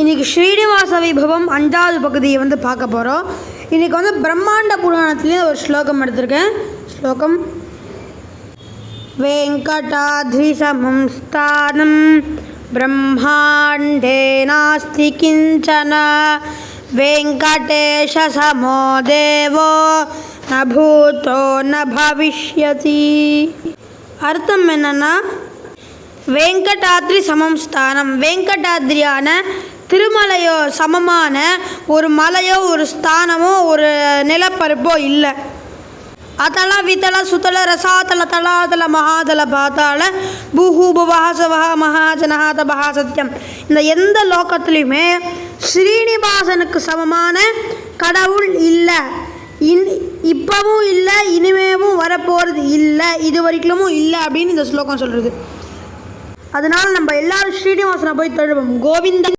இன்றைக்கி ஸ்ரீனிவாச வைபவம் 5வது பகுதியை பார்க்க போகிறோம். இன்றைக்கி பிரம்மாண்ட புராணத்துலேயே ஒரு ஸ்லோகம் எடுத்திருக்கேன். ஸ்லோகம்: வெங்கடாத்ரி சமம் ஸ்தானம் பிரம்மாண்டே நாஸ்தி கிஞ்சன வெங்கடேஷ சமோ தேவோ ந பூதோ ந பவிஷ்யதி. அர்த்தம் என்னன்னா, வெங்கடாத்ரி சமம் ஸ்தானம், வெங்கடாத்ரியான திருமலையோ சமமான ஒரு மலையோ ஒரு ஸ்தானமோ ஒரு நிலப்பரப்போ இல்லை. அதல விதல சுதல ரசாதல தலாதல மகாதல பாதாள பூஹு புவாசவா மகாஜனஹா தபஹா சத்தியம். இந்த எந்த லோகத்துலேயுமே ஸ்ரீனிவாசனுக்கு சமமான கடவுள் இல்லை. இப்பவும் இல்லை, இனிமேவும் வரப்போகிறது இல்லை, இது வரைக்கும் இல்லை அப்படின்னு இந்த ஸ்லோகம் சொல்கிறது. அதனால் நம்ம எல்லாரும் ஸ்ரீனிவாசனை போய் தொழுவோம். கோவிந்தன்